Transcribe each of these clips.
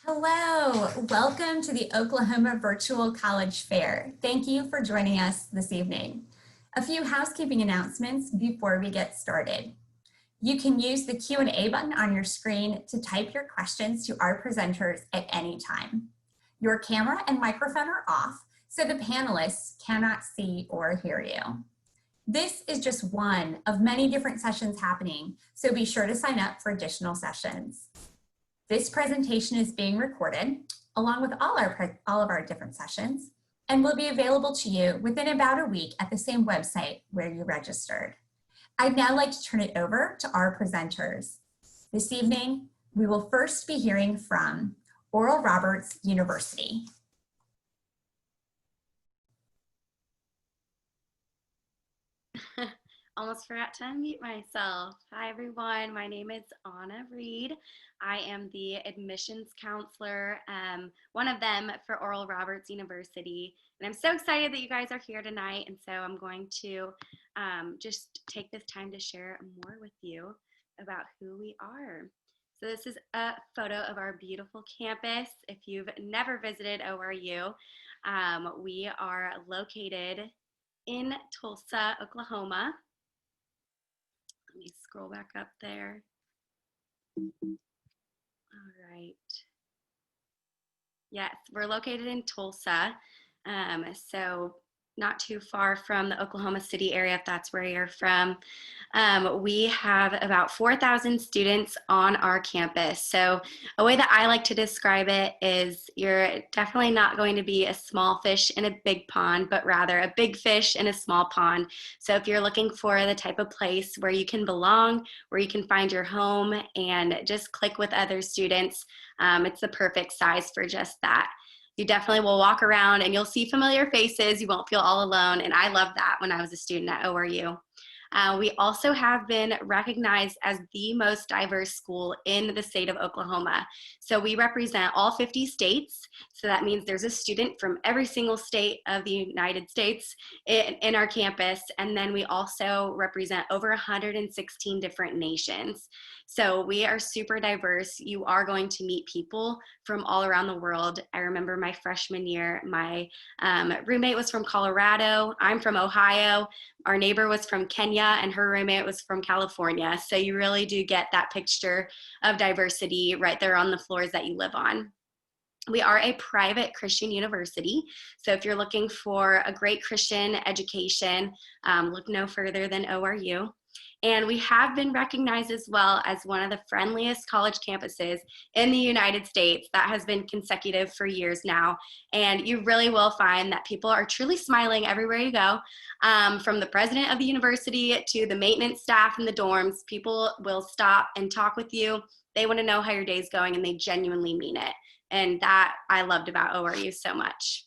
Hello, welcome to the Oklahoma Virtual College Fair. Thank you for joining us this evening. A few housekeeping announcements before we get started. You can use the Q&A button on your screen to type your questions to our presenters at any time. Your camera and microphone are off, so the panelists cannot see or hear you. This is just one of many different sessions happening, so be sure to sign up for additional sessions. This presentation is being recorded along with all of our different sessions and will be available to you within about a week at the same website where you registered. I'd now like to turn it over to our presenters. This evening, we will first be hearing from Oral Roberts University. Almost forgot to unmute myself. Hi everyone, my name is Anna Reed. I am the admissions counselor, one of them for Oral Roberts University. And I'm so excited that you guys are here tonight. And so I'm going to just take this time to share more with you about who we are. So this is a photo of our beautiful campus. If you've never visited ORU, we are located in Tulsa, Oklahoma. Let me scroll back up there. All right. Yes, we're located in Tulsa, so not too far from the Oklahoma City area, if that's where you're from. We have about 4,000 students on our campus. So a way that I like to describe it is you're definitely not going to be a small fish in a big pond, but rather a big fish in a small pond. So if you're looking for the type of place where you can belong, where you can find your home and just click with other students, it's the perfect size for just that. You definitely will walk around and you'll see familiar faces. You won't feel all alone. And I loved that when I was a student at ORU. We also have been recognized as the most diverse school in the state of Oklahoma. So we represent all 50 states. So that means there's a student from every single state of the United States in our campus. And then we also represent over 116 different nations. So we are super diverse. You are going to meet people from all around the world. I remember my freshman year, my roommate was from Colorado. I'm from Ohio. Our neighbor was from Kenya and her roommate was from California. So you really do get that picture of diversity right there on the floors that you live on. We are a private Christian university. So if you're looking for a great Christian education, look no further than ORU. And we have been recognized as well as one of the friendliest college campuses in the United States. That has been consecutive for years now. And you really will find that people are truly smiling everywhere you go. From the president of the university to the maintenance staff in the dorms, people will stop and talk with you. They want to know how your day's going and they genuinely mean it. And that I loved about ORU so much.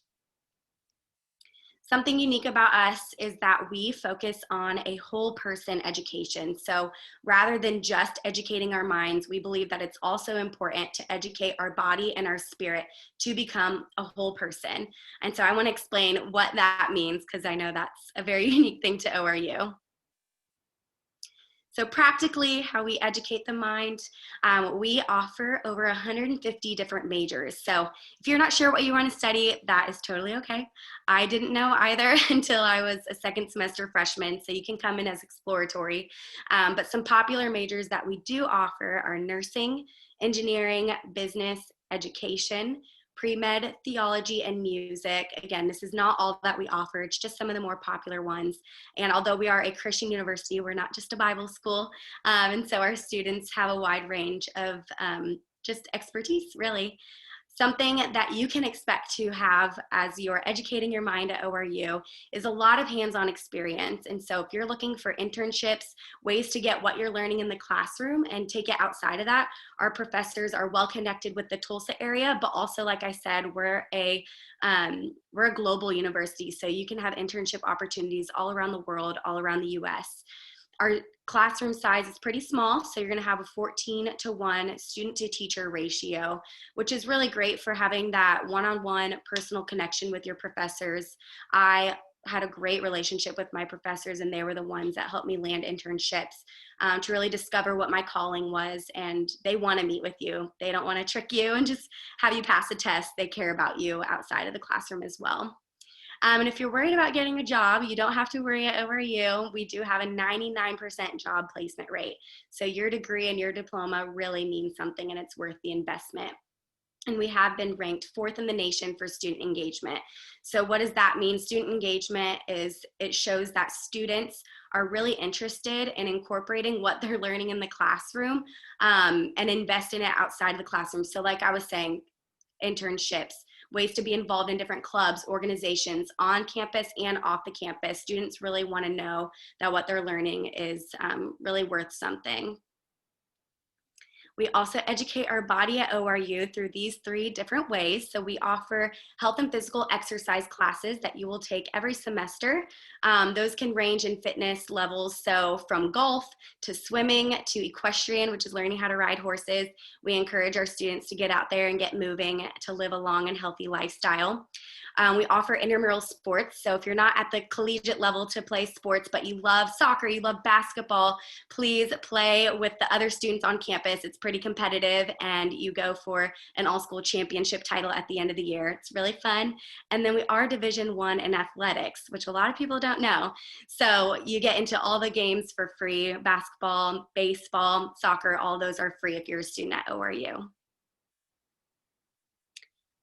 Something unique about us is that we focus on a whole person education. So rather than just educating our minds, we believe that it's also important to educate our body and our spirit to become a whole person. And so I want to explain what that means because I know that's a very unique thing to ORU. So practically, how we educate the mind, we offer over 150 different majors. So if you're not sure what you want to study, that is totally okay. I didn't know either until I was a second semester freshman, so you can come in as exploratory. But some popular majors that we do offer are nursing, engineering, business, education, pre-med, theology, and music. Again, this is not all that we offer. It's just some of the more popular ones. And although we are a Christian university, we're not just a Bible school. And so our students have a wide range of just expertise, really. Something that you can expect to have as you're educating your mind at ORU is a lot of hands-on experience. And so if you're looking for internships, ways to get what you're learning in the classroom and take it outside of that, our professors are well connected with the Tulsa area, but also, like I said, we're a global university. So you can have internship opportunities all around the world, all around the US. Our classroom size is pretty small, so you're going to have a 14-to-1 student-to-teacher ratio, which is really great for having that one-on-one personal connection with your professors. I had a great relationship with my professors, and they were the ones that helped me land internships to really discover what my calling was. And they want to meet with you. They don't want to trick you and just have you pass a test. They care about you outside of the classroom as well. And if you're worried about getting a job, you don't have to worry at ORU. We do have a 99% job placement rate. So your degree and your diploma really mean something, and it's worth the investment. And we have been ranked 4th in the nation for student engagement. So what does that mean? Student engagement is, it shows that students are really interested in incorporating what they're learning in the classroom and invest in it outside of the classroom. So like I was saying, internships, ways to be involved in different clubs, organizations on campus and off the campus. Students really want to know that what they're learning is really worth something. We also educate our body at ORU through these 3 different ways. So we offer health and physical exercise classes that you will take every semester. Those can range in fitness levels. So from golf to swimming to equestrian, which is learning how to ride horses. We encourage our students to get out there and get moving to live a long and healthy lifestyle. We offer intramural sports. So if you're not at the collegiate level to play sports, but you love soccer, you love basketball, please play with the other students on campus. It's pretty competitive, and you go for an all-school championship title at the end of the year. It's really fun. And then we are Division I in athletics, which a lot of people don't know. So you get into all the games for free: basketball, baseball, soccer, all those are free if you're a student at ORU.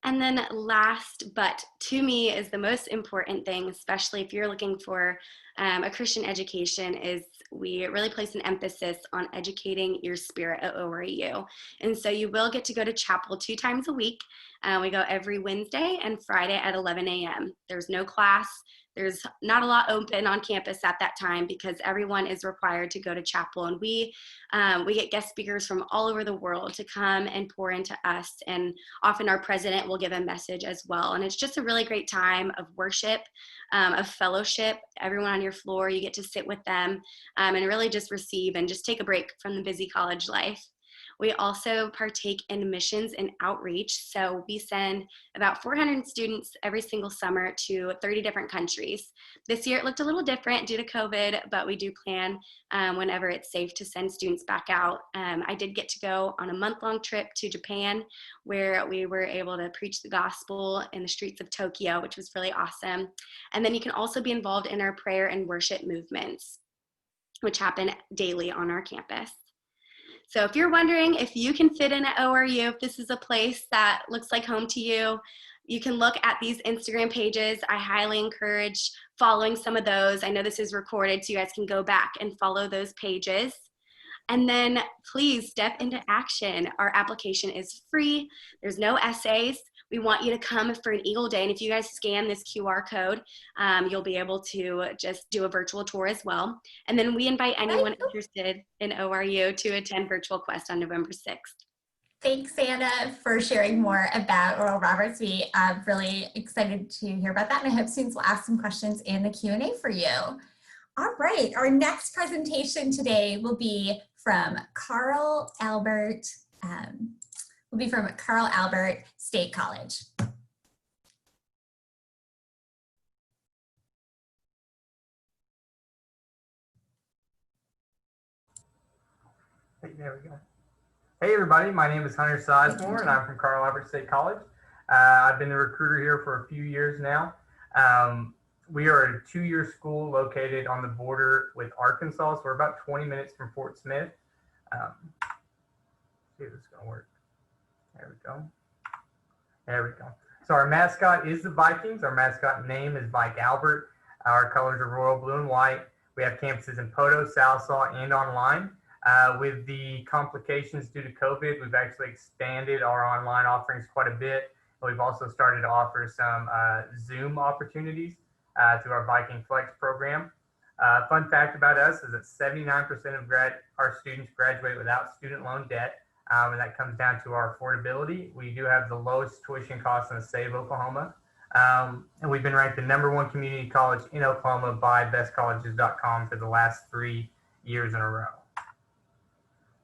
And then last, but to me is the most important thing, especially if you're looking for a Christian education, is we really place an emphasis on educating your spirit at ORU. And so you will get to go to chapel 2 times a week. We go every Wednesday and Friday at 11 a.m. There's no class. There's not a lot open on campus at that time because everyone is required to go to chapel. And we get guest speakers from all over the world to come and pour into us. And often our president will give a message as well. And it's just a really great time of worship, of fellowship. Everyone on your floor, you get to sit with them and really just receive and just take a break from the busy college life. We also partake in missions and outreach. So we send about 400 students every single summer to 30 different countries. This year it looked a little different due to COVID, but we do plan whenever it's safe to send students back out. I did get to go on a month-long trip to Japan, where we were able to preach the gospel in the streets of Tokyo, which was really awesome. And then you can also be involved in our prayer and worship movements, which happen daily on our campus. So if you're wondering if you can fit in at ORU, if this is a place that looks like home to you, you can look at these Instagram pages. I highly encourage following some of those. I know this is recorded, so you guys can go back and follow those pages. And then please step into action. Our application is free. There's no essays. We want you to come for an Eagle Day. And if you guys scan this QR code, you'll be able to just do a virtual tour as well. And then we invite anyone interested in ORU to attend Virtual Quest on November 6th. Thanks, Anna, for sharing more about Oral Roberts. We are really excited to hear about that, and I hope students will ask some questions in the Q&A for you. All right, our next presentation today will be from Carl Albert State College. There we go. Hey everybody, my name is Hunter Sizemore and I'm from Carl Albert State College. I've been the recruiter here for a few years now. We are a 2-year school located on the border with Arkansas, so we're about 20 minutes from Fort Smith. See if this is going to work. There we go. There we go. So our mascot is the Vikings. Our mascot name is Vike Albert. Our colors are royal blue and white. We have campuses in Poto, Salsaw, and online. With the complications due to COVID, we've actually expanded our online offerings quite a bit. We've also started to offer some Zoom opportunities through our Viking Flex program. Fun fact about us is that 79% of our students graduate without student loan debt, and that comes down to our affordability. We do have the lowest tuition costs in the state of Oklahoma, and we've been ranked the #1 community college in Oklahoma by bestcolleges.com for the last 3 years in a row.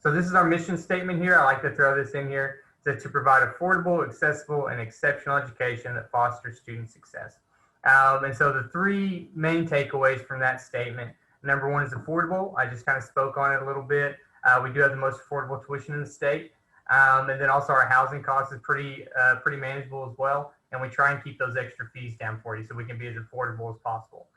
So this is our mission statement here. I like to throw this in here. To provide affordable, accessible, and exceptional education that fosters student success. And so the three main takeaways from that statement: number one is affordable. I just kind of spoke on it a little bit. We do have the most affordable tuition in the state. And then also our housing cost is pretty manageable as well. And we try and keep those extra fees down for you so we can be as affordable as possible.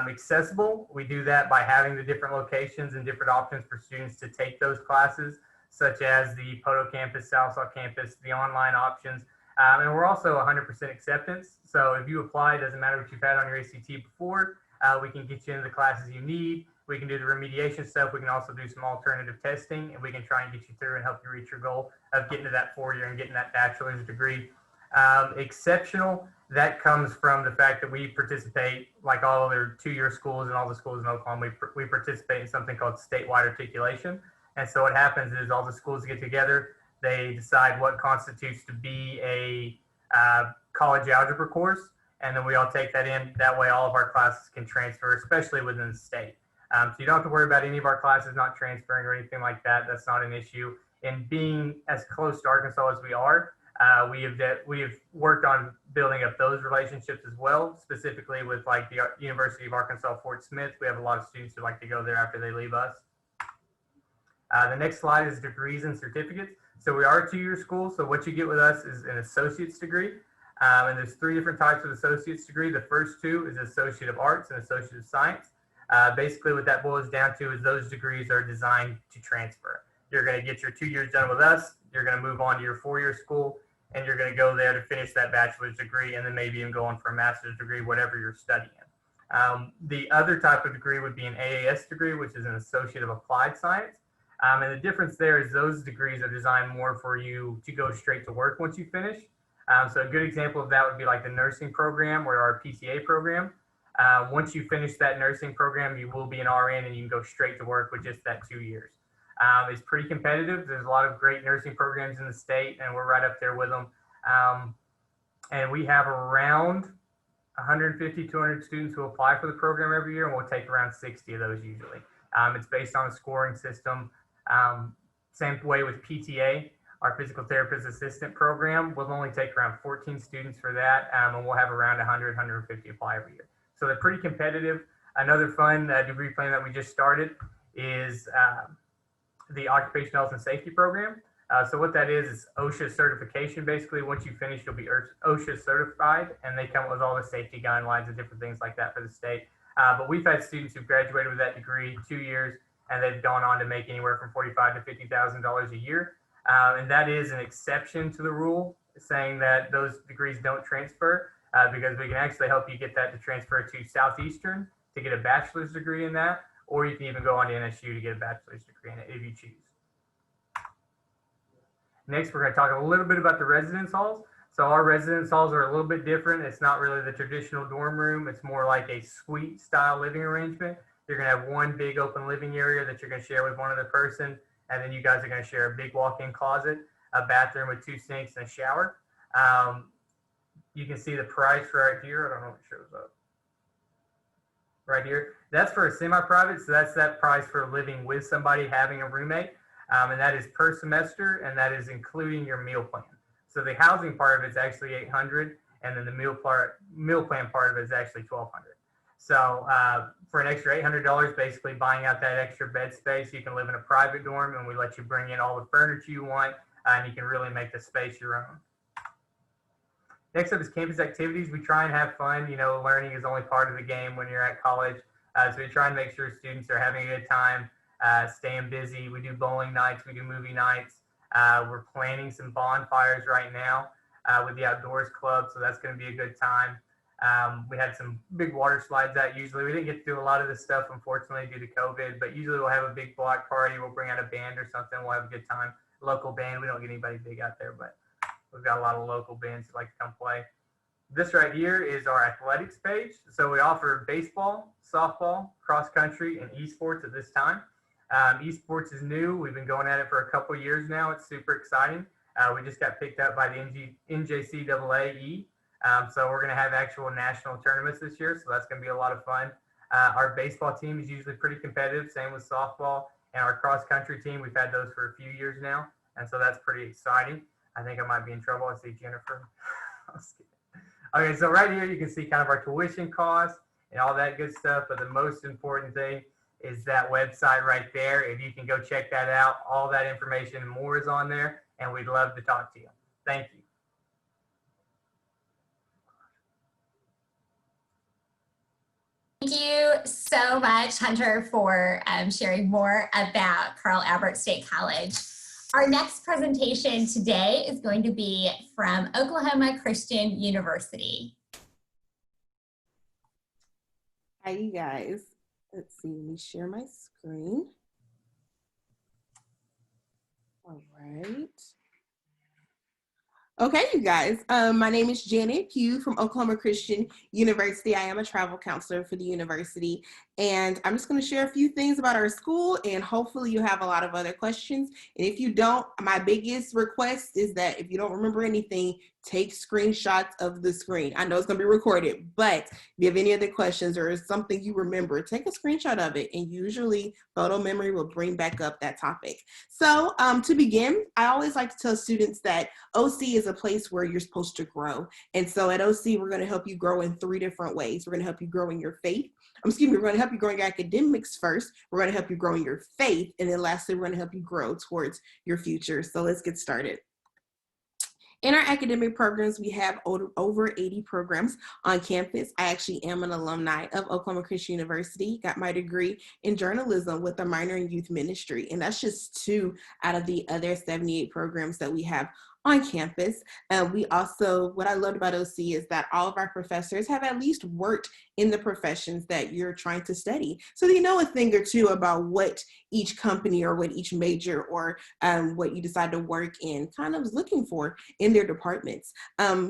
Accessible, we do that by having the different locations and different options for students to take those classes, such as the Poto campus, Southside campus, the online options. And we're also 100% acceptance. So if you apply, it doesn't matter what you've had on your ACT before, we can get you into the classes you need. We can do the remediation stuff. We can also do some alternative testing, and we can try and get you through and help you reach your goal of getting to that 4-year and getting that bachelor's degree. Exceptional, that comes from the fact that we participate, like all other 2-year schools and all the schools in Oklahoma, we participate in something called statewide articulation. And so what happens is all the schools get together, they decide what constitutes to be a college algebra course, and then we all take that in. That way all of our classes can transfer, especially within the state. So you don't have to worry about any of our classes not transferring or anything like that. That's not an issue. And being as close to Arkansas as we are, we have worked on building up those relationships as well, specifically with like the University of Arkansas Fort Smith. We have a lot of students who like to go there after they leave us. The next slide is degrees and certificates. So we are a 2-year school. So what you get with us is an associate's degree. And there's 3 different types of associate's degree. The first 2 is Associate of Arts and Associate of Science. Basically what that boils down to is those degrees are designed to transfer. You're going to get your 2 years done with us. You're going to move on to your 4-year school, and you're going to go there to finish that bachelor's degree, and then maybe even go on for a master's degree, whatever you're studying. The other type of degree would be an AAS degree, which is an Associate of Applied Science. And the difference there is those degrees are designed more for you to go straight to work once you finish. So a good example of that would be like the nursing program or our PTA program. Once you finish that nursing program, you will be an RN and you can go straight to work with just that 2 years. It's pretty competitive. There's a lot of great nursing programs in the state, and we're right up there with them. And we have around 150, 200 students who apply for the program every year, and we'll take around 60 of those usually. It's based on a scoring system. Same way with PTA, our physical therapist assistant program. We'll only take around 14 students for that, and we'll have around 100, 150 apply every year. So they're pretty competitive. Another fun degree plan that we just started is the Occupational Health and Safety program. So what that is OSHA certification. Basically, once you finish, you'll be OSHA certified, and they come with all the safety guidelines and different things like that for the state. But we've had students who graduated with that degree 2 years, and they've gone on to make anywhere from $45,000 to $50,000 a year. And that is an exception to the rule, saying that those degrees don't transfer, because we can actually help you get that to transfer to Southeastern to get a bachelor's degree in that, or you can even go on to NSU to get a bachelor's degree in it if you choose. Next, we're going to talk a little bit about the residence halls. So our residence halls are a little bit different. It's not really the traditional dorm room. It's more like a suite style living arrangement. You're going to have one big open living area that you're going to share with one other person. And then you guys are going to share a big walk-in closet, a bathroom with 2 sinks and a shower. You can see the price right here. I don't know if it shows up. Right here. That's for a semi-private. So that's that price for living with somebody, having a roommate. And that is per semester, and that is including your meal plan. So the housing part of it is actually $800, and then the meal plan part of it is actually $1,200. So for an extra $800, basically buying out that extra bed space, you can live in a private dorm, and we let you bring in all the furniture you want, and you can really make the space your own. Next up is campus activities. We try and have fun. You know, learning is only part of the game when you're at college. So we try and make sure students are having a good time, staying busy. We do bowling nights. We do movie nights. We're planning some bonfires right now with the Outdoors Club, so that's going to be a good time. We had some big water slides out usually. We didn't get to do a lot of this stuff, unfortunately, due to COVID, but usually we'll have a big block party. We'll bring out a band or something. We'll have a good time. Local band. We don't get anybody big out there, but we've got a lot of local bands who like to come play. This right here is our athletics page. So we offer baseball, softball, cross country, and esports at this time. Esports is new. We've been going at it for a couple years now. It's super exciting. We just got picked up by the NJCAA. So we're going to have actual national tournaments this year. So that's going to be a lot of fun. Our baseball team is usually pretty competitive. Same with softball. And our cross country team, we've had those for a few years now. And so that's pretty exciting. I think I might be in trouble. I see Jennifer. Okay, so right here you can see kind of our tuition costs and all that good stuff, but the most important thing is that website right there. If you can go check that out, all that information and more is on there, and we'd love to talk to you. Thank you. Thank you so much, Hunter, for sharing more about Carl Albert State College. Our next presentation today is going to be from Oklahoma Christian University. Hi, you guys. Let's see, let me share my screen. All right. Okay, you guys, my name is Janet Pugh from Oklahoma Christian University. I am a travel counselor for the university, and I'm just going to share a few things about our school, and hopefully you have a lot of other questions. And if you don't, my biggest request is that if you don't remember anything, take screenshots of the screen. I know it's going to be recorded, but if you have any other questions or something you remember, take a screenshot of it, and usually photo memory will bring back up that topic. So to begin, I always like to tell students that OC is a place where you're supposed to grow. And so at OC, we're going to help you grow in 3 different ways. We're going to help you grow in your faith. We're going to help you grow in your academics first. We're going to help you grow in your faith. And then lastly, we're going to help you grow towards your future. So let's get started. In our academic programs, we have over 80 programs on campus. I actually am an alumni of Oklahoma Christian University, got my degree in journalism with a minor in youth ministry. And that's just 2 out of the other 78 programs that we have on campus. We also, what I loved about OC is that all of our professors have at least worked in the professions that you're trying to study. So they know a thing or two about what each company or what each major or what you decide to work in kind of is looking for in their departments.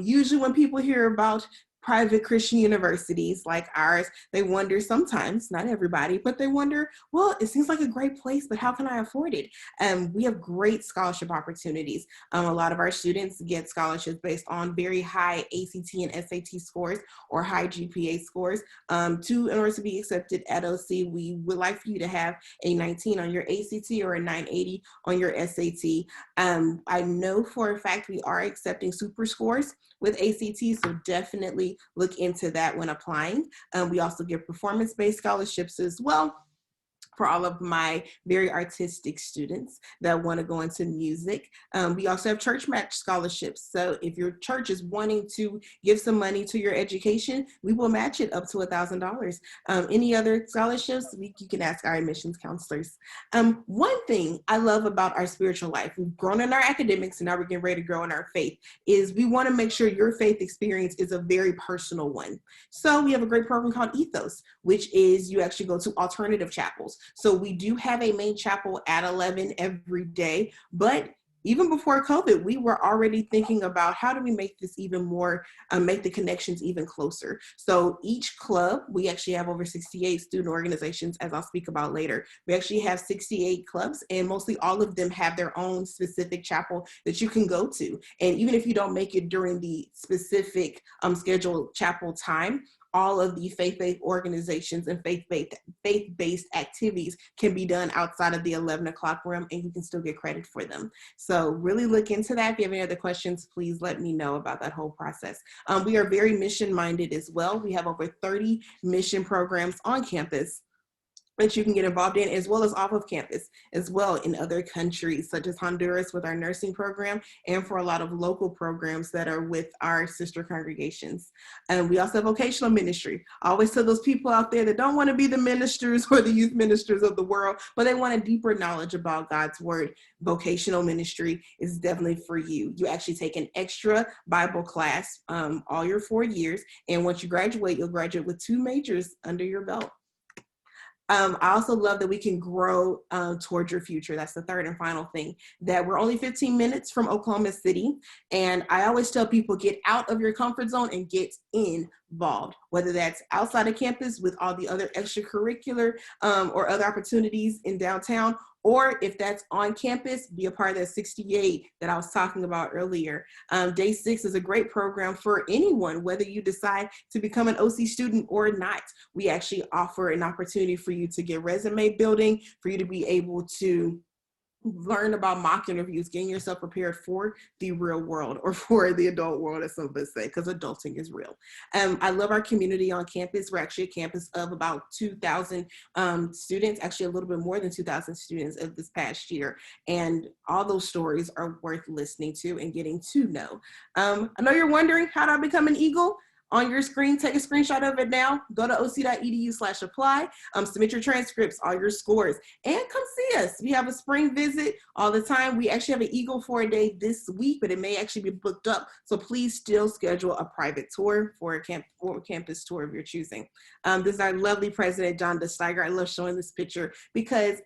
Usually when people hear about private Christian universities like ours, they wonder sometimes, not everybody, but they wonder, well, it seems like a great place, but how can I afford it? We have great scholarship opportunities. A lot of our students get scholarships based on very high ACT and SAT scores or high GPA scores. In order to be accepted at OC, we would like for you to have a 19 on your ACT or a 980 on your SAT. I know for a fact we are accepting super scores with ACT, so definitely look into that when applying. We also give performance-based scholarships as well for all of my very artistic students that want to go into music. We also have church match scholarships. So if your church is wanting to give some money to your education, we will match it up to $1,000. Any other scholarships, you can ask our admissions counselors. One thing I love about our spiritual life, we've grown in our academics and now we're getting ready to grow in our faith, is we want to make sure your faith experience is a very personal one. So we have a great program called Ethos, which is you actually go to alternative chapels. So we do have a main chapel at 11 every day, but even before COVID, we were already thinking about how do we make this even more, make the connections even closer. So each club, we actually have over 68 student organizations, as I'll speak about later. We actually have 68 clubs, and mostly all of them have their own specific chapel that you can go to. And even if you don't make it during the specific scheduled chapel time, all of the faith-based organizations and faith-based activities can be done outside of the 11 o'clock room, and you can still get credit for them. So really look into that. If you have any other questions, please let me know about that whole process. We are very mission-minded as well. We have over 30 mission programs on campus that you can get involved in, as well as off of campus, as well in other countries, such as Honduras with our nursing program, and for a lot of local programs that are with our sister congregations. And we also have vocational ministry. I always tell those people out there that don't want to be the ministers or the youth ministers of the world, but they want a deeper knowledge about God's word. Vocational ministry is definitely for you. You actually take an extra Bible class all your 4 years, and once you graduate, you'll graduate with 2 majors under your belt. I also love that we can grow towards your future. That's the third and final thing, that we're only 15 minutes from Oklahoma City. And I always tell people, get out of your comfort zone and get involved, whether that's outside of campus with all the other extracurricular or other opportunities in downtown, or if that's on campus, be a part of that 68 that I was talking about earlier. Day 6 is a great program for anyone, whether you decide to become an OC student or not. We actually offer an opportunity for you to get resume building, for you to be able to learn about mock interviews, getting yourself prepared for the real world, or for the adult world, as some of us say, because adulting is real. I love our community on campus. We're actually a campus of about 2,000 students, actually a little bit more than 2,000 students of this past year. And all those stories are worth listening to and getting to know. I know you're wondering, how do I become an Eagle? On your screen, take a screenshot of it now. Go to oc.edu/apply. Submit your transcripts, all your scores, and come see us. We have a spring visit all the time. We actually have an Eagle for a day this week, but it may actually be booked up. So please still schedule a private tour for a campus tour of your choosing. This is our lovely president, John DeSteiger. I love showing this picture because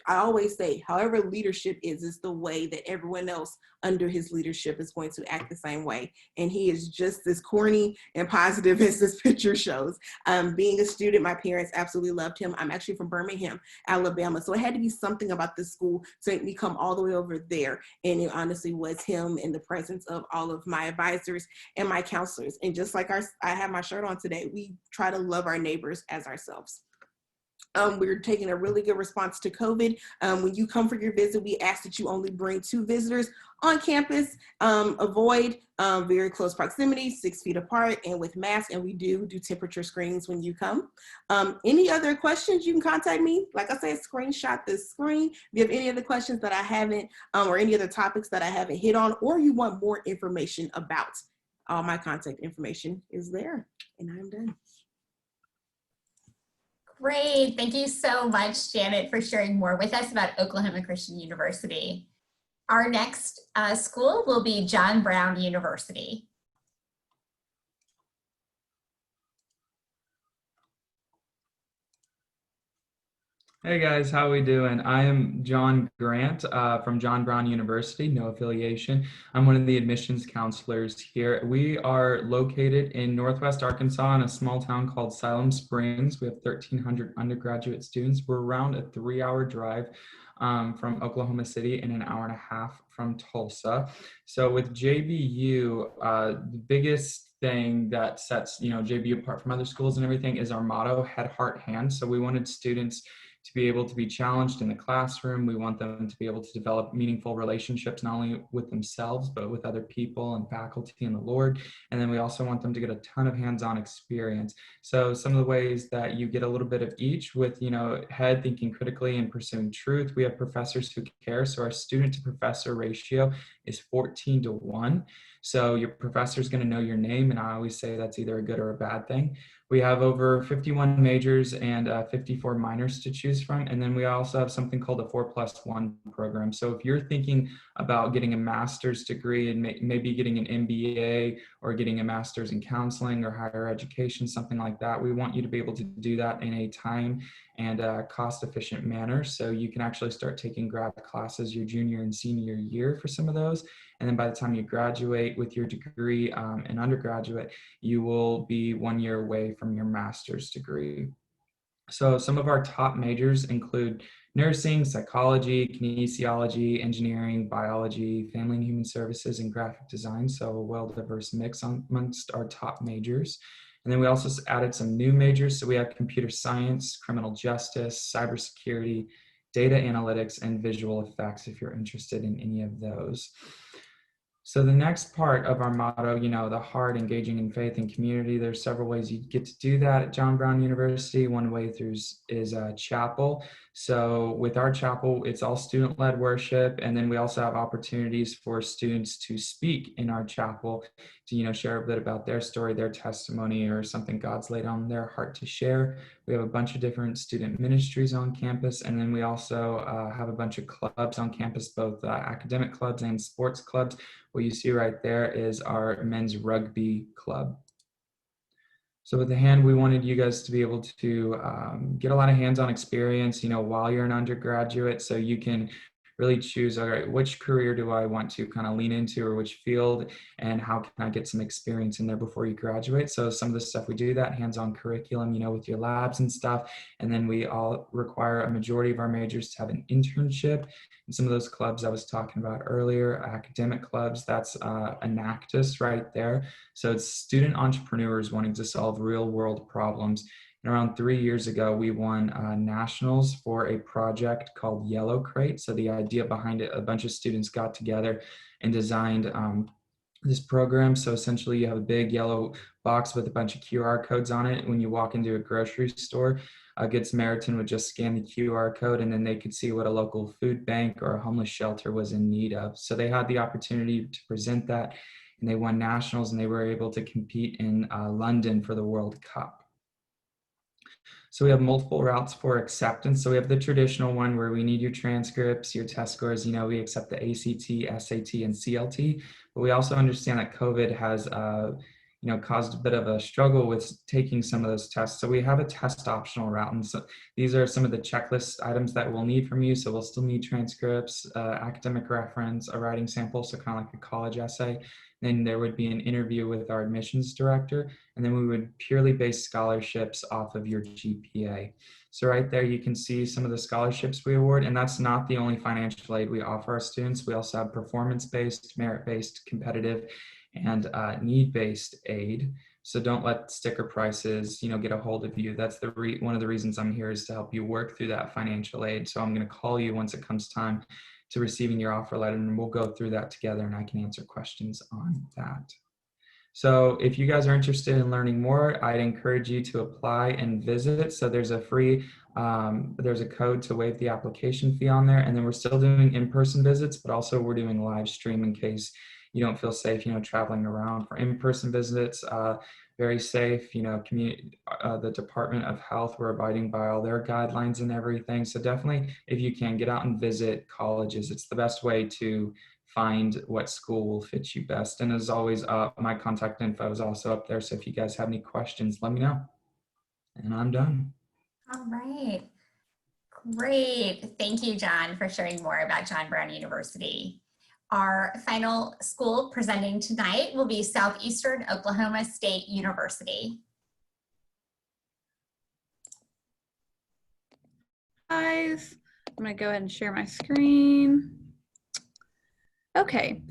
I always say, however leadership is the way that everyone else under his leadership is going to act the same way. And he is just as corny and positive as this picture shows. Being a student, my parents absolutely loved him. I'm actually from Birmingham, Alabama. So it had to be something about this school to make me come all the way over there. And it honestly was him in the presence of all of my advisors and my counselors. And just like I have my shirt on today, we try to love our neighbors as ourselves. We're taking a really good response to COVID. When you come for your visit, we ask that you only bring 2 visitors on campus. Avoid very close proximity, 6 feet apart, and with masks. And we do temperature screenings when you come. Any other questions, you can contact me. Like I said, screenshot this screen. If you have any other questions that I haven't, or any other topics that I haven't hit on, or you want more information about, all my contact information is there. And I'm done. Great. Thank you so much, Janet, for sharing more with us about Oklahoma Christian University. Our next school will be John Brown University. Hey guys, how we doing? I am John Grant from John Brown University, no affiliation. I'm one of the admissions counselors here. We are located in Northwest Arkansas in a small town called Siloam Springs. We have 1,300 undergraduate students. We're around a 3-hour drive from Oklahoma City and an hour and a half from Tulsa. So with JBU, the biggest thing that sets JBU apart from other schools and everything is our motto, head, heart, hand. So we wanted students to be able to be challenged in the classroom. We want them to be able to develop meaningful relationships, not only with themselves, but with other people and faculty and the Lord. And then we also want them to get a ton of hands-on experience. So some of the ways that you get a little bit of each with, head, thinking critically and pursuing truth. We have professors who care. So our student to professor ratio is 14-1. So your professor is going to know your name. And I always say that's either a good or a bad thing. We have over 51 majors and 54 minors to choose from. And then we also have something called a 4+1 program. So if you're thinking about getting a master's degree and maybe getting an MBA or getting a master's in counseling or higher education, something like that, we want you to be able to do that in a time and cost-efficient manner. So you can actually start taking grad classes your junior and senior year for some of those. And then by the time you graduate with your degree in undergraduate, you will be 1 year away from your master's degree. So some of our top majors include nursing, psychology, kinesiology, engineering, biology, family and human services, and graphic design. So a well-diverse mix amongst our top majors. And then we also added some new majors. So we have computer science, criminal justice, cybersecurity, data analytics, and visual effects if you're interested in any of those. So the next part of our motto, the heart, engaging in faith and community, there's several ways you get to do that at John Brown University. One way is chapel. So with our chapel, it's all student-led worship. And then we also have opportunities for students to speak in our chapel to, share a bit about their story, their testimony, or something God's laid on their heart to share. We have a bunch of different student ministries on campus. And then we also have a bunch of clubs on campus, both academic clubs and sports clubs. What you see right there is our men's rugby club. So with the hand, we wanted you guys to be able to get a lot of hands-on experience, while you're an undergraduate, so you can really choose, all right, which career do I want to kind of lean into, or which field, and how can I get some experience in there before you graduate? So some of the stuff we do, that hands-on curriculum, with your labs and stuff. And then we all require a majority of our majors to have an internship. And some of those clubs I was talking about earlier, academic clubs, that's Enactus right there. So it's student entrepreneurs wanting to solve real world problems. And around 3 years ago, we won nationals for a project called Yellow Crate. So the idea behind it, a bunch of students got together and designed this program. So essentially you have a big yellow box with a bunch of QR codes on it. When you walk into a grocery store, Good Samaritan would just scan the QR code and then they could see what a local food bank or a homeless shelter was in need of. So they had the opportunity to present that, and they won nationals, and they were able to compete in London for the World Cup. So we have multiple routes for acceptance. So we have the traditional one where we need your transcripts, your test scores. We accept the ACT, SAT, and CLT, but we also understand that COVID has caused a bit of a struggle with taking some of those tests. So we have a test optional route. And so these are some of the checklist items that we'll need from you. So we'll still need transcripts, academic reference, a writing sample, so kind of like a college essay. Then there would be an interview with our admissions director, and then we would purely base scholarships off of your GPA. So right there, you can see some of the scholarships we award, and that's not the only financial aid we offer our students. We also have performance-based, merit-based, competitive, and need-based aid. So don't let sticker prices, get a hold of you. That's one of the reasons I'm here, is to help you work through that financial aid. So I'm going to call you once it comes time to receiving your offer letter, and we'll go through that together, and I can answer questions on that. So if you guys are interested in learning more, I'd encourage you to apply and visit. So there's a free, there's a code to waive the application fee on there. And then we're still doing in-person visits, but also we're doing live stream in case you don't feel safe, traveling around. For in-person visits, very safe, the Department of Health, we're abiding by all their guidelines and everything. So definitely, if you can, get out and visit colleges. It's the best way to find what school will fit you best. And as always, my contact info is also up there. So if you guys have any questions, let me know. And I'm done. All right. Great. Thank you, John, for sharing more about John Brown University. Our final school presenting tonight will be Southeastern Oklahoma State University. Guys, I'm going to go ahead and share my screen. Okay,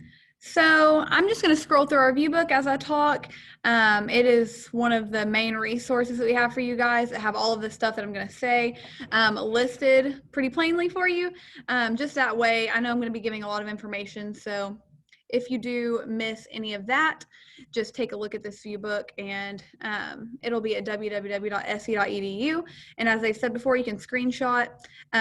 so I'm just going to scroll through our view book as I talk. It is one of the main resources that we have for you guys that have all of the stuff that I'm going to say listed pretty plainly for you. Just that way, I know I'm going to be giving a lot of information, so if you do miss any of that, just take a look at this view book, and it'll be at www.se.edu. And as I said before, you can screenshot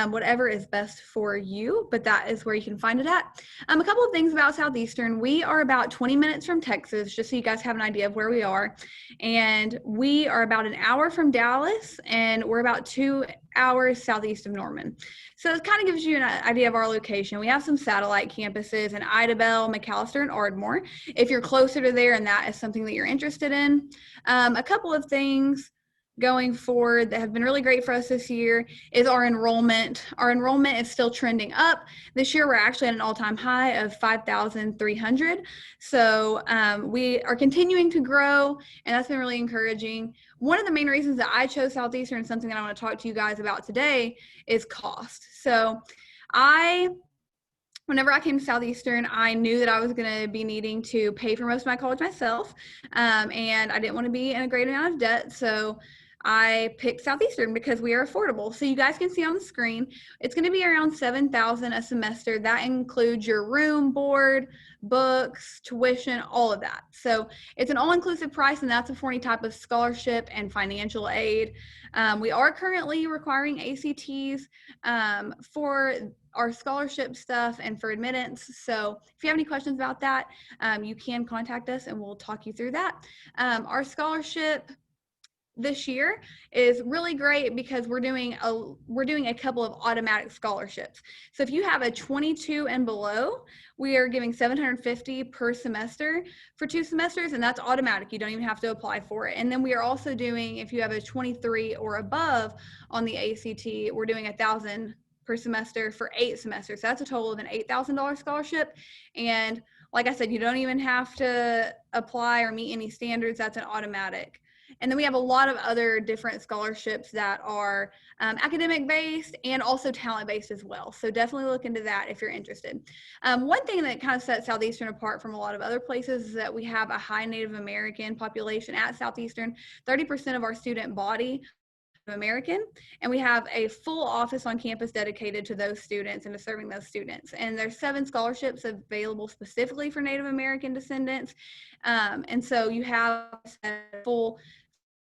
whatever is best for you, but that is where you can find it at. A couple of things about Southeastern. We are about 20 minutes from Texas, just so you guys have an idea of where we are. And we are about an hour from Dallas, and we're about 2 hours southeast of Norman. So it kind of gives you an idea of our location. We have some satellite campuses in Idabel, McAllister, and Ardmore. If you're closer to there and that is something that you're interested in. A couple of things going forward that have been really great for us this year is our enrollment. Our enrollment is still trending up. This year, we're actually at an all-time high of 5,300. So we are continuing to grow, and that's been really encouraging. One of the main reasons that I chose Southeastern, and something that I want to talk to you guys about today, is cost. So whenever I came to Southeastern, I knew that I was going to be needing to pay for most of my college myself, and I didn't want to be in a great amount of debt. So I picked Southeastern because we are affordable. So you guys can see on the screen, it's going to be around $7,000 a semester. That includes your room, board, books, tuition, all of that. So it's an all-inclusive price, and that's for any type of scholarship and financial aid. We are currently requiring ACTs for our scholarship stuff and for admittance. So if you have any questions about that, you can contact us and we'll talk you through that. Our scholarship this year is really great because we're doing a couple of automatic scholarships. So if you have a 22 and below, we are giving $750 per semester for 2 semesters, and that's automatic. You don't even have to apply for it. And then we are also doing, if you have a 23 or above on the ACT, we're doing $1,000 per semester for 8 semesters. So that's a total of an $8,000 scholarship. And like I said, you don't even have to apply or meet any standards. That's an automatic. And then we have a lot of other different scholarships that are academic based and also talent based as well. So definitely look into that if you're interested. One thing that kind of sets Southeastern apart from a lot of other places is that we have a high Native American population at Southeastern. 30% of our student body American, and we have a full office on campus dedicated to those students and to serving those students. And there's 7 scholarships available specifically for Native American descendants. And so you have a full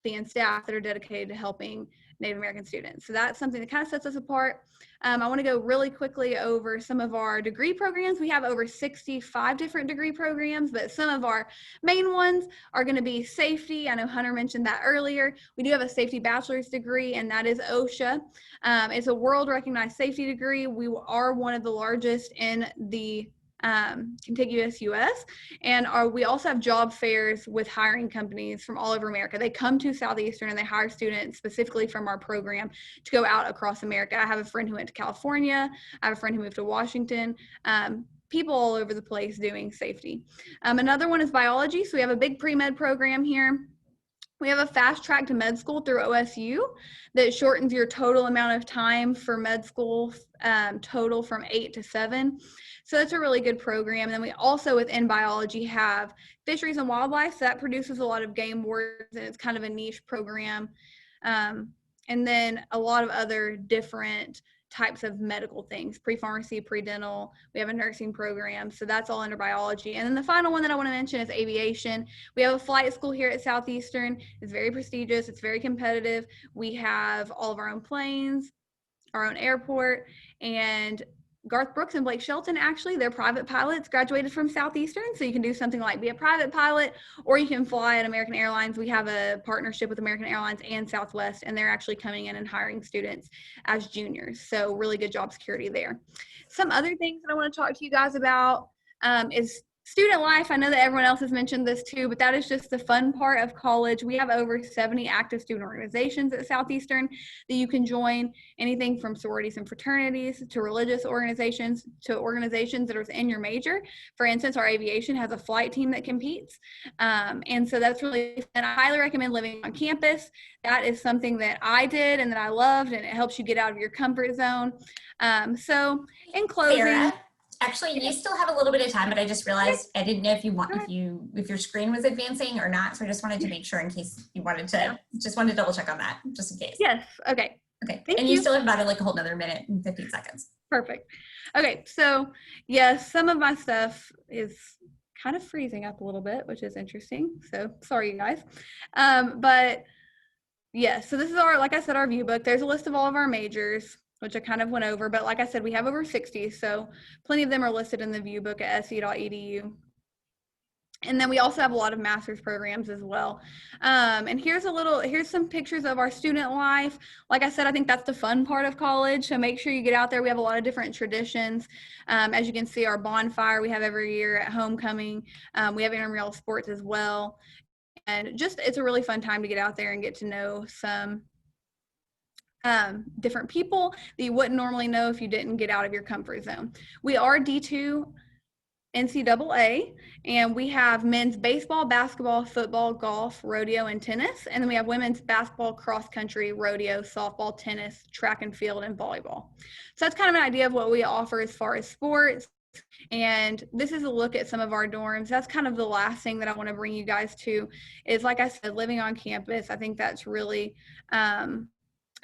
and staff that are dedicated to helping Native American students. So that's something that kind of sets us apart. I want to go really quickly over some of our degree programs. We have over 65 different degree programs, but some of our main ones are going to be safety. I know Hunter mentioned that earlier. We do have a safety bachelor's degree, and that is OSHA. It's a world recognized safety degree. We are one of the largest in the contiguous US, and we also have job fairs with hiring companies from all over America. They come to Southeastern and they hire students specifically from our program to go out across America. I have a friend who went to California. I have a friend who moved to Washington. People all over the place doing safety. Another one is biology. So we have a big pre-med program here. We have a fast track to med school through OSU that shortens your total amount of time for med school total from 8 to 7. So that's a really good program. And then we also within biology have fisheries and wildlife. So that produces a lot of game wardens, and it's kind of a niche program. And then a lot of other different types of medical things, pre-pharmacy, pre-dental. We have a nursing program. So that's all under biology. And then the final one that I want to mention is aviation. We have a flight school here at Southeastern. It's very prestigious. It's very competitive. We have all of our own planes, our own airport, and Garth Brooks and Blake Shelton, actually, they're private pilots, graduated from Southeastern. So you can do something like be a private pilot, or you can fly at American Airlines. We have a partnership with American Airlines and Southwest, and they're actually coming in and hiring students as juniors. So really good job security there. Some other things that I want to talk to you guys about is student life. I know that everyone else has mentioned this too, but that is just the fun part of college. We have over 70 active student organizations at Southeastern that you can join, anything from sororities and fraternities to religious organizations to organizations that are in your major. For instance, our aviation has a flight team that competes. And so that's really fun. I highly recommend living on campus. That is something that I did and that I loved, and it helps you get out of your comfort zone. So in closing, Sarah, actually, you still have a little bit of time, but I just realized I didn't know if your screen was advancing or not. So I just wanted to make sure in case you wanted to, just wanted to double check on that, just in case. Yes. Okay. Okay. Thank And you. you still have about like a whole nother minute and 15 seconds. Perfect. Okay. So yes, some of my stuff is kind of freezing up a little bit, which is interesting. So sorry, you guys. But yeah, so this is our, like I said, our view book. There's a list of all of our majors, which I kind of went over, but like I said, we have over 60, so plenty of them are listed in the view book at se.edu. And then we also have a lot of master's programs as well. And here's some pictures of our student life. Like I said, I think that's the fun part of college, so make sure you get out there. We have a lot of different traditions. As you can see, our bonfire we have every year at homecoming. We have intramural sports as well. And just, it's a really fun time to get out there and get to know some different people that you wouldn't normally know if you didn't get out of your comfort zone. We are D2 NCAA, and we have men's baseball, basketball, football, golf, rodeo, and tennis. And then we have women's basketball, cross country, rodeo, softball, tennis, track and field, and volleyball. So that's kind of an idea of what we offer as far as sports. And this is a look at some of our dorms. That's kind of the last thing that I want to bring you guys to is, like I said, living on campus. I think that's really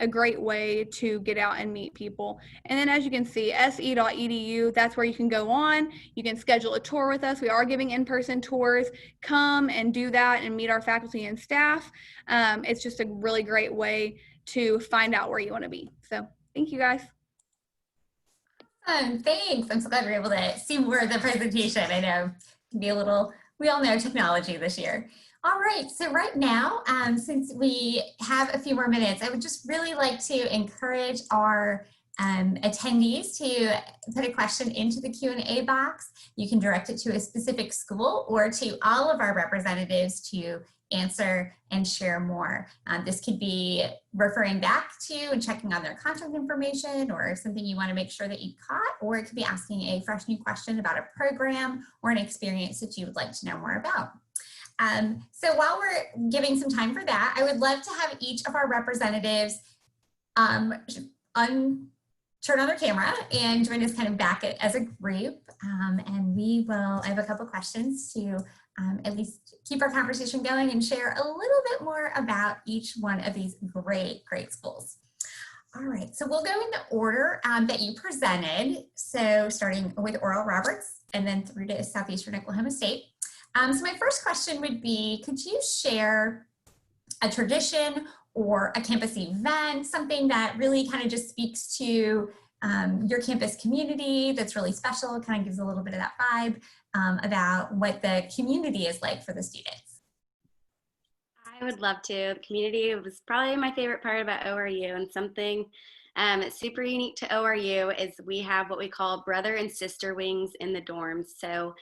a great way to get out and meet people. And then as you can see, se.edu, that's where you can go on. You can schedule a tour with us. We are giving in-person tours. Come and do that and meet our faculty and staff. It's just a really great way to find out where you want to be. So thank you guys. Thanks. I'm so glad we were able to see more of the presentation. I know it can be a little, we all know technology this year. All right, so right now, since we have a few more minutes, I would just really like to encourage our attendees to put a question into the Q&A box. You can direct it to a specific school or to all of our representatives to answer and share more. This could be referring back to and checking on their contact information or something you want to make sure that you caught, or it could be asking a fresh new question about a program or an experience that you would like to know more about. So while we're giving some time for that, I would love to have each of our representatives turn on their camera and join us kind of back as a group. And I have a couple questions to at least keep our conversation going and share a little bit more about each one of these great schools. All right, so we'll go in the order that you presented. So starting with Oral Roberts and then through to Southeastern Oklahoma State. So my first question would be, could you share a tradition or a campus event, something that really kind of just speaks to your campus community that's really special, kind of gives a little bit of that vibe about what the community is like for the students? I would love to. The community was probably my favorite part about ORU, and something super unique to ORU is we have what we call brother and sister wings in the dorms. So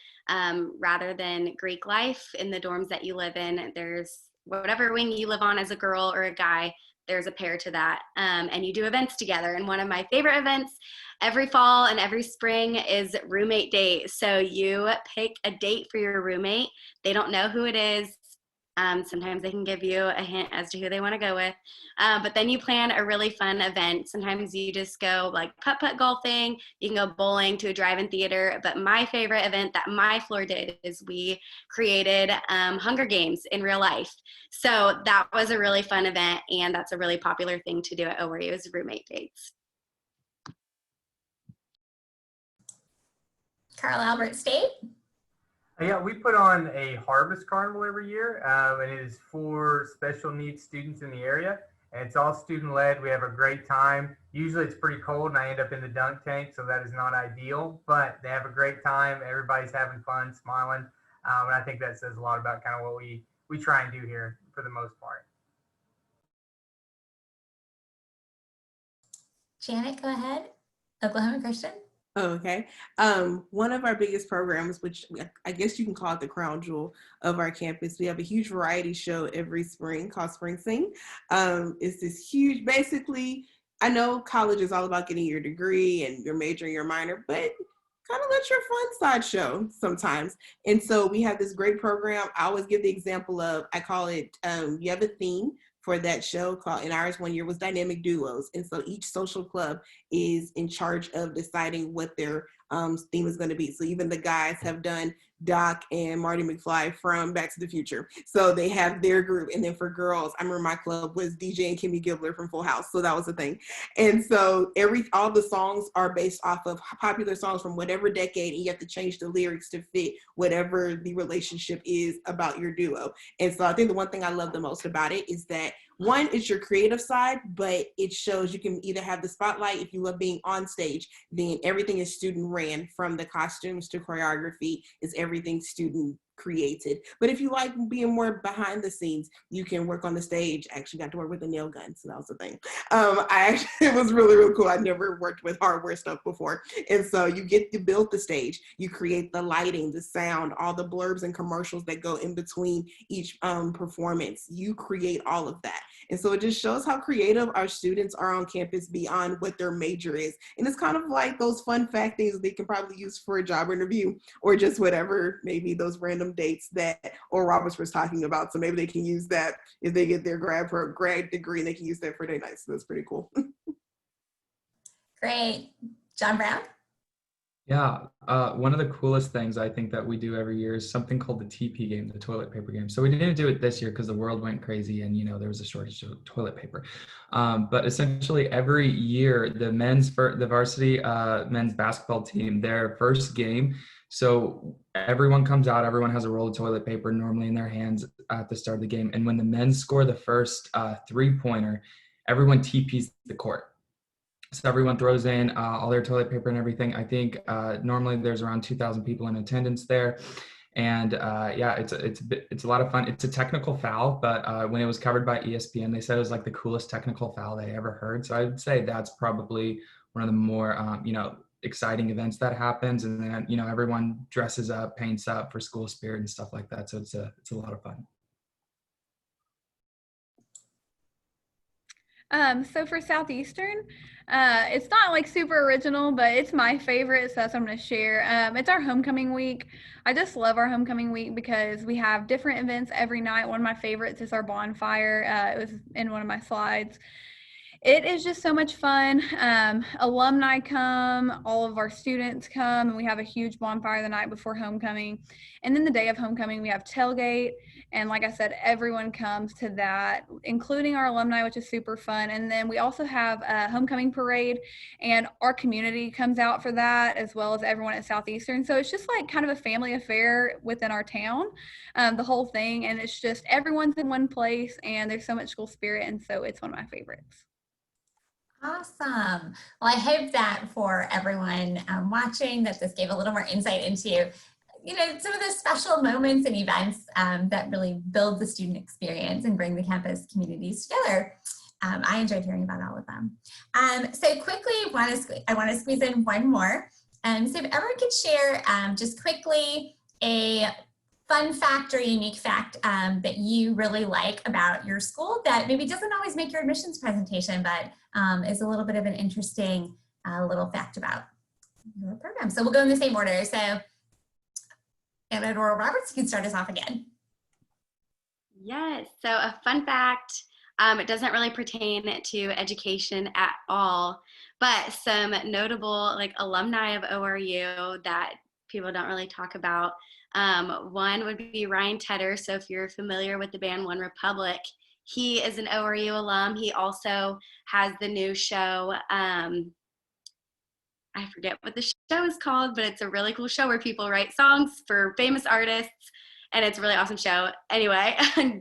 rather than Greek life in the dorms that you live in, there's whatever wing you live on as a girl or a guy, there's a pair to that. And you do events together. And one of my favorite events every fall and every spring is roommate date. So you pick a date for your roommate. They don't know who it is. Sometimes they can give you a hint as to who they want to go with. But then you plan a really fun event. Sometimes you just go like putt-putt golfing. You can go bowling to a drive-in theater. But my favorite event that my floor did is we created Hunger Games in real life. So that was a really fun event. And that's a really popular thing to do at ORU is roommate dates. Carl Albert State. Yeah, we put on a harvest carnival every year, and it is for special needs students in the area. And it's all student led. We have a great time. Usually it's pretty cold and I end up in the dunk tank, so that is not ideal, but they have a great time. Everybody's having fun, smiling. And I think that says a lot about kind of what we try and do here for the most part. Janet, go ahead. Oklahoma Christian. Oh, okay. One of our biggest programs, which I guess you can call it the crown jewel of our campus, we have a huge variety show every spring called Spring Sing. It's this huge, basically, I know college is all about getting your degree and your major and your minor, but kind of let your fun side show sometimes. And so we have this great program. I always give the example of, I call it, you have a theme for that show called, in ours one year was dynamic duos. And so each social club is in charge of deciding what their theme is going to be. So even the guys have done Doc and Marty McFly from Back to the Future. So they have their group. And then for girls, I remember my club was DJ and Kimmy Gibbler from Full House. So that was the thing. And so all the songs are based off of popular songs from whatever decade, and you have to change the lyrics to fit whatever the relationship is about your duo. And so I think the one thing I love the most about it is that one, it's your creative side, but it shows you can either have the spotlight if you love being on stage, then everything is student ran, from the costumes to choreography is everything student created. But if you like being more behind the scenes, you can work on the stage. I actually got to work with a nail gun, so that was the thing. It was really cool. I'd never worked with hardware stuff before. And so you get to build the stage, you create the lighting, the sound, all the blurbs and commercials that go in between each performance. You create all of that. And so it just shows how creative our students are on campus beyond what their major is. And it's kind of like those fun fact things they can probably use for a job interview or just whatever, maybe those random dates that Oral Roberts was talking about. So maybe they can use that if they get their grad degree, and they can use that for their night. So that's pretty cool. Great. John Brown? Yeah, one of the coolest things I think that we do every year is something called the TP game, the toilet paper game. So we didn't do it this year because the world went crazy and, there was a shortage of toilet paper. But essentially every year, the varsity men's basketball team, their first game, so everyone comes out, everyone has a roll of toilet paper normally in their hands at the start of the game. And when the men score the first three-pointer, everyone TPs the court. So everyone throws in all their toilet paper and everything. I think normally there's around 2,000 people in attendance there. And yeah, it's a lot of fun. It's a technical foul, but when it was covered by ESPN, they said it was like the coolest technical foul they ever heard. So I would say that's probably one of the more, exciting events that happens. And then, everyone dresses up, paints up for school spirit and stuff like that. So it's a lot of fun. So for Southeastern, it's not like super original, but it's my favorite, so that's what I'm going to share. It's our homecoming week. I just love our homecoming week because we have different events every night. One of my favorites is our bonfire. It was in one of my slides. It is just so much fun. Alumni come, all of our students come, and we have a huge bonfire the night before homecoming. And then the day of homecoming, we have tailgate. And like I said, everyone comes to that, including our alumni, which is super fun. And then we also have a homecoming parade, and our community comes out for that, as well as everyone at Southeastern. So it's just like kind of a family affair within our town, the whole thing. And it's just everyone's in one place, and there's so much school spirit. And so it's one of my favorites. Awesome. Well, I hope that for everyone watching, that this gave a little more insight into, some of those special moments and events that really build the student experience and bring the campus communities together. I enjoyed hearing about all of them. So quickly, I want to squeeze in one more. So if everyone could share just quickly a fun fact or unique fact that you really like about your school that maybe doesn't always make your admissions presentation, but is a little bit of an interesting little fact about your program. So we'll go in the same order. So Anna Dora Roberts, you can start us off again. Yes, so a fun fact, it doesn't really pertain to education at all, but some notable alumni of ORU that people don't really talk about. One would be Ryan Tedder. So if you're familiar with the band One Republic, he is an ORU alum. He also has the new show. I forget what the show is called, but it's a really cool show where people write songs for famous artists, and it's a really awesome show. Anyway,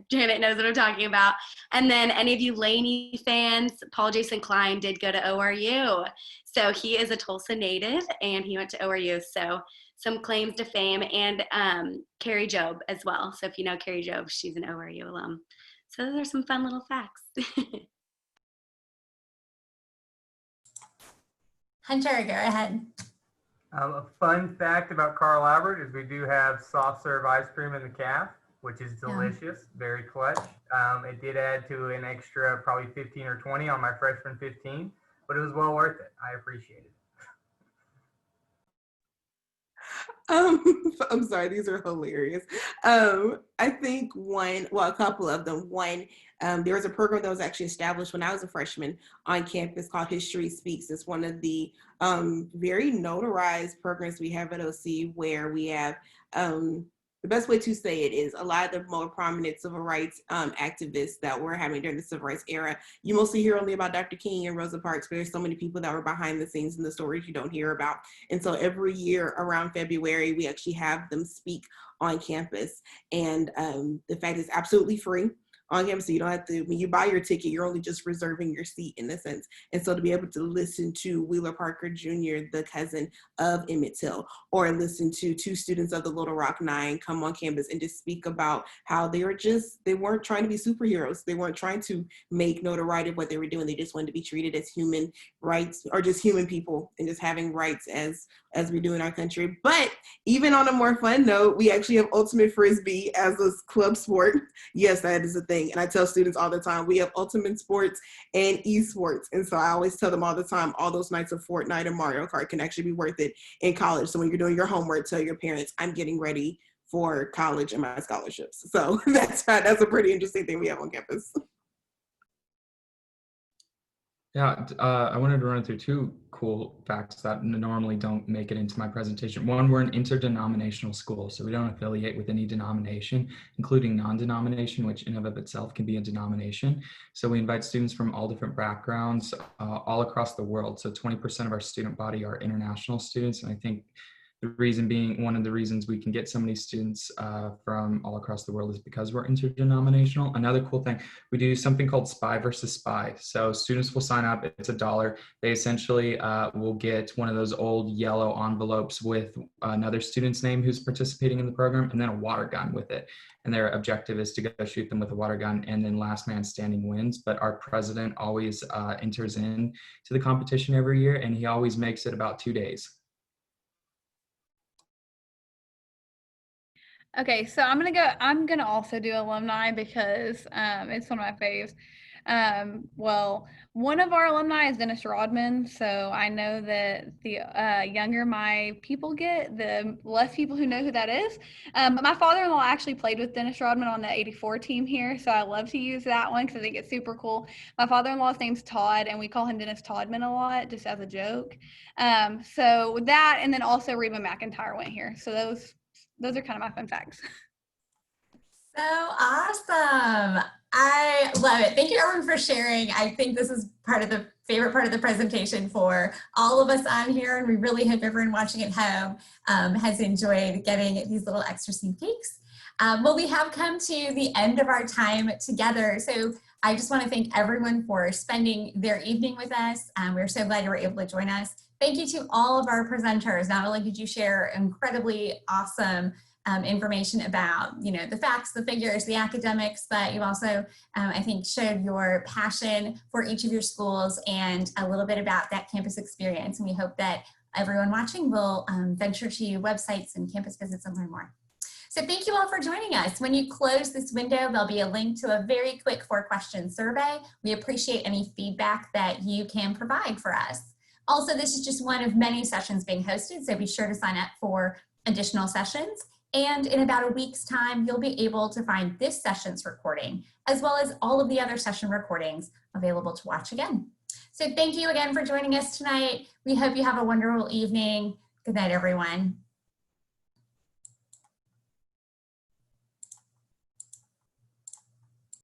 Janet knows what I'm talking about. And then any of you Laney fans, Paul Jason Klein did go to ORU. So he is a Tulsa native, and he went to ORU. So some claims to fame, and Carrie Job as well. So if you know Carrie Job, she's an ORU alum. So those are some fun little facts. Hunter, go ahead. A fun fact about Carl Albert is we do have soft serve ice cream in the caf, which is delicious, very clutch. It did add to an extra probably 15 or 20 on my freshman 15, but it was well worth it. I appreciate it. I'm sorry, these are hilarious. I think a couple of them. One, there was a program that was actually established when I was a freshman on campus called History Speaks. It's one of the very notarized programs we have at OC, where we have, the best way to say it is a lot of the more prominent civil rights activists that were having during the civil rights era. You mostly hear only about Dr. King and Rosa Parks, but there's so many people that were behind the scenes in the stories you don't hear about. And so every year around February, we actually have them speak on campus. And the fact is absolutely free on campus. So you don't have to, when you buy your ticket, you're only just reserving your seat in a sense. And so to be able to listen to Wheeler Parker Jr., the cousin of Emmett Till, or listen to two students of the Little Rock Nine come on campus and just speak about how they weren't trying to be superheroes. They weren't trying to make notoriety of what they were doing. They just wanted to be treated as human rights, or just human people, and just having rights as we do in our country. But even on a more fun note, we actually have ultimate frisbee as a club sport. Yes, that is a thing. And I tell students all the time, we have ultimate sports and esports. And so I always tell them all the time, all those nights of Fortnite and Mario Kart can actually be worth it in college. So when you're doing your homework, tell your parents, I'm getting ready for college and my scholarships. So that's a pretty interesting thing we have on campus. Yeah, I wanted to run through two cool facts that normally don't make it into my presentation. One, we're an interdenominational school, so we don't affiliate with any denomination, including non-denomination, which in and of itself can be a denomination. So we invite students from all different backgrounds, all across the world. So 20% of our student body are international students, and I think the reason being, one of the reasons we can get so many students from all across the world is because we're interdenominational. Another cool thing, we do something called Spy versus Spy. So students will sign up, it's $1. They essentially will get one of those old yellow envelopes with another student's name who's participating in the program, and then a water gun with it. And their objective is to go shoot them with a water gun, and then last man standing wins. But our president always enters in to the competition every year, and he always makes it about 2 days. Okay, so I'm gonna also do alumni because it's one of my faves. Well, one of our alumni is Dennis Rodman, so I know that the younger my people get, the less people who know who that is. But my father-in-law actually played with Dennis Rodman on the '84 team here, so I love to use that one because I think it's super cool. My father-in-law's name's Todd, and we call him Dennis Todman a lot, just as a joke. So with that, and then also Reba McEntire went here. So those are kind of my fun facts. So awesome. I love it. Thank you everyone for sharing. I think this is part of the favorite part of the presentation for all of us on here, and we really hope everyone watching at home has enjoyed getting these little extra sneak peeks. Well, we have come to the end of our time together, so I just want to thank everyone for spending their evening with us. We're so glad you were able to join us. Thank you to all of our presenters. Not only did you share incredibly awesome information about, you know, the facts, the figures, the academics, but you also, I think, showed your passion for each of your schools and a little bit about that campus experience. And we hope that everyone watching will venture to websites and campus visits and learn more. So thank you all for joining us. When you close this window, there'll be a link to a very quick 4-question survey. We appreciate any feedback that you can provide for us. Also, this is just one of many sessions being hosted, so be sure to sign up for additional sessions. And in about a week's time, you'll be able to find this session's recording, as well as all of the other session recordings available to watch again. So thank you again for joining us tonight. We hope you have a wonderful evening. Good night, everyone.